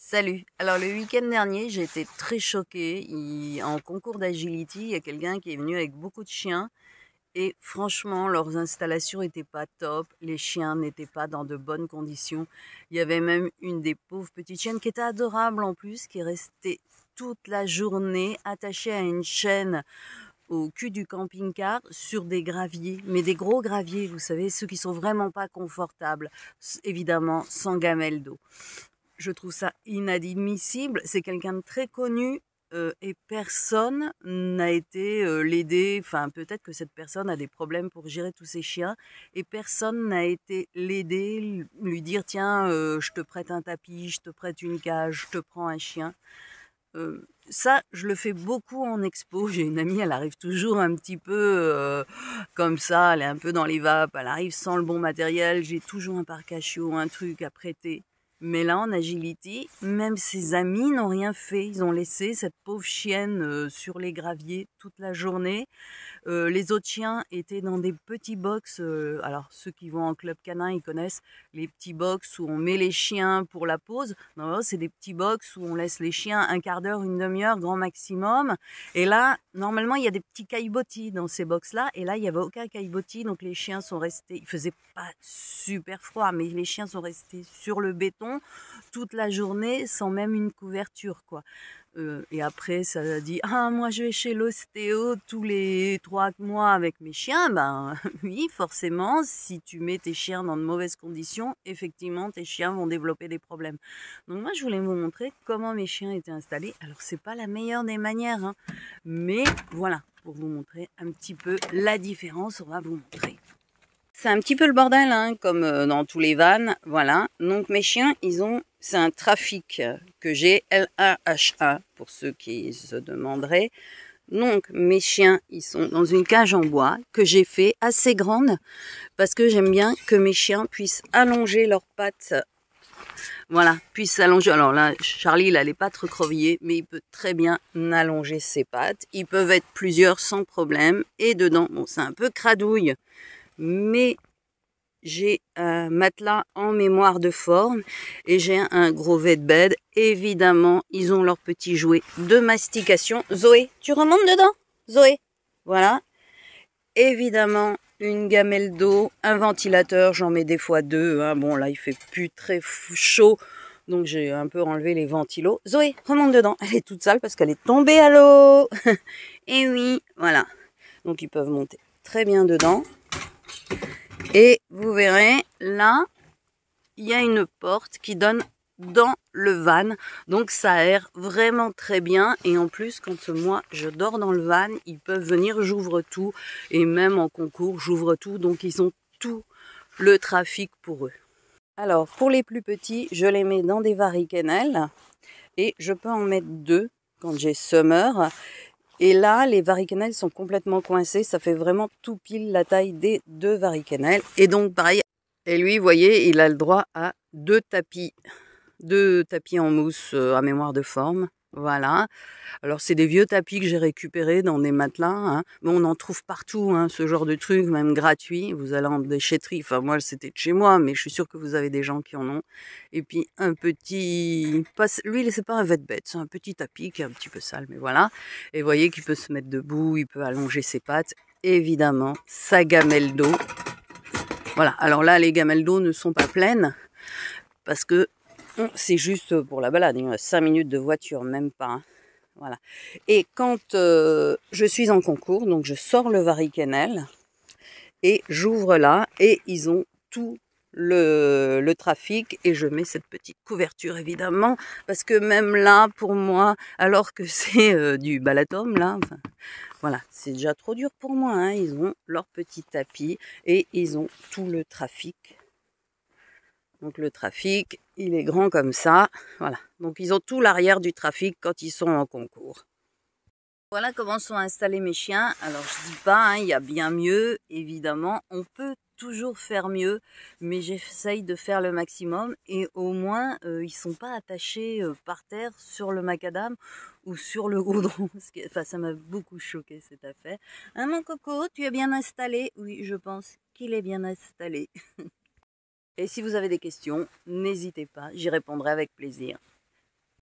Salut. Alors le week-end dernier, j'ai été très choquée. En concours d'agility, il y a quelqu'un qui est venu avec beaucoup de chiens et franchement, leurs installations n'étaient pas top. Les chiens n'étaient pas dans de bonnes conditions. Il y avait même une des pauvres petites chiennes qui était adorable en plus, qui restait toute la journée attachée à une chaîne au cul du camping-car sur des graviers, mais des gros graviers, vous savez, ceux qui sont vraiment pas confortables, évidemment sans gamelle d'eau. Je trouve ça inadmissible. C'est quelqu'un de très connu et personne n'a été l'aider. Enfin, peut-être que cette personne a des problèmes pour gérer tous ses chiens et personne n'a été l'aider, lui dire tiens, je te prête un tapis, je te prête une cage, je te prends un chien. Ça, je le fais beaucoup en expo. J'ai une amie, elle arrive toujours un petit peu comme ça, elle est un peu dans les vapes, elle arrive sans le bon matériel. J'ai toujours un parc à chiots, un truc à prêter. Mais là, en agility, même ses amis n'ont rien fait. Ils ont laissé cette pauvre chienne sur les graviers toute la journée. Les autres chiens étaient dans des petits box. Alors, ceux qui vont en club canin, ils connaissent les petits box où on met les chiens pour la pause. Non, c'est des petits box où on laisse les chiens un quart d'heure, une demi-heure, grand maximum. Et là, normalement, il y a des petits caillebotis dans ces box-là. Et là, il n'y avait aucun caillebotis. Donc, les chiens sont restés... Il faisait pas super froid, mais les chiens sont restés sur le béton toute la journée sans même une couverture, quoi. Et après, ça a dit ah moi je vais chez l'ostéo tous les 3 mois avec mes chiens. Ben oui, forcément, si tu mets tes chiens dans de mauvaises conditions, effectivement tes chiens vont développer des problèmes. Donc moi je voulais vous montrer comment mes chiens étaient installés. Alors c'est pas la meilleure des manières, hein, mais voilà, pour vous montrer un petit peu la différence, on va vous montrer. C'est un petit peu le bordel, hein, comme dans tous les vannes, voilà. Donc mes chiens, c'est un trafic que j'ai, L1H1, pour ceux qui se demanderaient. Donc mes chiens, ils sont dans une cage en bois que j'ai fait assez grande, parce que j'aime bien que mes chiens puissent allonger leurs pattes. Voilà, puissent s'allonger. Alors là, Charlie, il a les pattes recroquevillées, mais il peut très bien allonger ses pattes. Ils peuvent être plusieurs sans problème. Et dedans, bon, c'est un peu cradouille, mais j'ai un matelas en mémoire de forme et j'ai un gros bed. Évidemment, ils ont leurs petits jouets de mastication. Zoé, tu remontes dedans? Zoé, voilà. Évidemment, une gamelle d'eau, un ventilateur, j'en mets des fois 2. Hein. Bon, là, il fait plus très chaud, donc j'ai un peu enlevé les ventilos. Zoé, remonte dedans. Elle est toute sale parce qu'elle est tombée à l'eau. Et oui, voilà. Donc, ils peuvent monter très bien dedans. Et vous verrez, là, il y a une porte qui donne dans le van. Donc ça aère vraiment très bien. Et en plus, quand moi, je dors dans le van, ils peuvent venir, j'ouvre tout. Et même en concours, j'ouvre tout. Donc ils ont tout le trafic pour eux. Alors, pour les plus petits, je les mets dans des varicannelles. Et je peux en mettre 2 quand j'ai summer. Et là, les varicannelles sont complètement coincées. Ça fait vraiment tout pile la taille des 2 varicannelles. Et donc, pareil. Et lui, vous voyez, il a le droit à 2 tapis. 2 tapis en mousse à mémoire de forme. Voilà. Alors, c'est des vieux tapis que j'ai récupérés dans des matelas. Hein. Bon, on en trouve partout, hein, ce genre de truc, même gratuit. Vous allez en déchetterie. Enfin, moi, c'était de chez moi, mais je suis sûre que vous avez des gens qui en ont. Et puis, un petit... Lui, c'est pas un bed, c'est un petit tapis qui est un petit peu sale, mais voilà. Et vous voyez qu'il peut se mettre debout, il peut allonger ses pattes. Évidemment, sa gamelle d'eau. Voilà. Alors là, les gamelles d'eau ne sont pas pleines parce que c'est juste pour la balade, il y a 5 minutes de voiture, même pas. Hein. Voilà. Et quand je suis en concours, donc je sors le varicannelle et j'ouvre là et ils ont tout le trafic et je mets cette petite couverture évidemment parce que même là pour moi, alors que c'est du balatom là, enfin, voilà, c'est déjà trop dur pour moi. Hein. Ils ont leur petit tapis et ils ont tout le trafic. Donc le trafic, il est grand comme ça. Voilà. Donc ils ont tout l'arrière du trafic quand ils sont en concours. Voilà comment sont installés mes chiens. Alors je dis pas, hein, il y a bien mieux, évidemment. On peut toujours faire mieux, mais j'essaye de faire le maximum. Et au moins, ils sont pas attachés par terre sur le macadam ou sur le goudron. Enfin, ça m'a beaucoup choqué cette affaire. Hein, mon coco, tu es bien installé? Oui, je pense qu'il est bien installé. Et si vous avez des questions, n'hésitez pas, j'y répondrai avec plaisir.